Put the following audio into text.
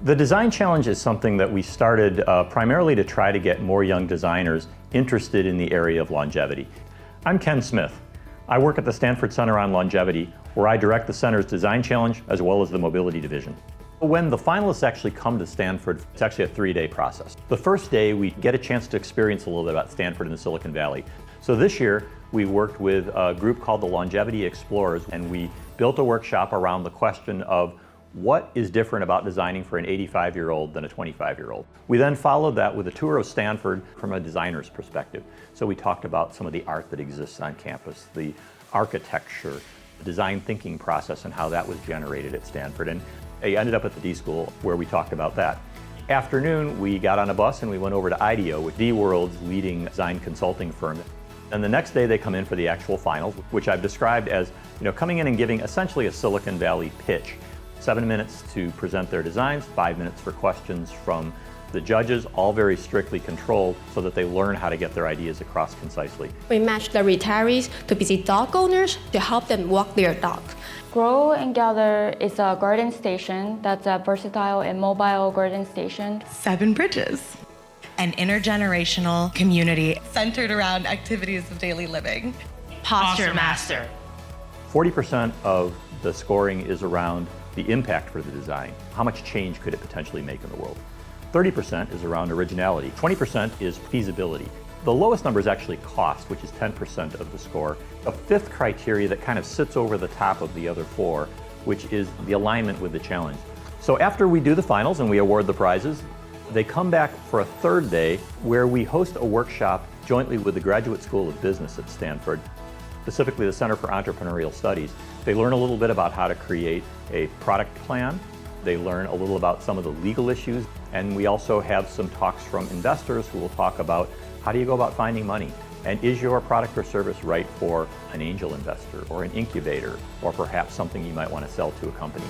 The Design Challenge is something that we started primarily to try to get more young designers interested in the area of longevity. I'm Ken Smith. I work at the Stanford Center on Longevity, where I direct the center's Design Challenge as well as the Mobility Division. When the finalists actually come to Stanford, it's actually a 3-day process. The first day, we get a chance to experience a little bit about Stanford and the Silicon Valley. So this year, we worked with a group called the Longevity Explorers, and we built a workshop around the question of what is different about designing for an 85-year-old than a 25-year-old. We then followed that with a tour of Stanford from a designer's perspective. So we talked about some of the art that exists on campus, the architecture, the design thinking process, and how that was generated at Stanford. And I ended up at the D School where we talked about that. Afternoon, we got on a bus and we went over to IDEO, with the world's leading design consulting firm. And the next day they come in for the actual finals, which I've described as, coming in and giving essentially a Silicon Valley pitch. 7 minutes to present their designs, 5 minutes for questions from the judges, all very strictly controlled so that they learn how to get their ideas across concisely. We match the retirees to busy dog owners to help them walk their dog. Grow and Gather is a garden station that's a versatile and mobile garden station. 7 Bridges, an intergenerational community centered around activities of daily living. Posture Master. 40% of the scoring is around the impact for the design. How much change could it potentially make in the world? 30% is around originality. 20% is feasibility. The lowest number is actually cost, which is 10% of the score. A fifth criteria that kind of sits over the top of the other 4, which is the alignment with the challenge. So after we do the finals and we award the prizes, they come back for a 3rd day where we host a workshop jointly with the Graduate School of Business at Stanford, specifically the Center for Entrepreneurial Studies. They learn a little bit about how to create a product plan. They learn a little about some of the legal issues. And we also have some talks from investors who will talk about how do you go about finding money? And is your product or service right for an angel investor or an incubator or perhaps something you might want to sell to a company?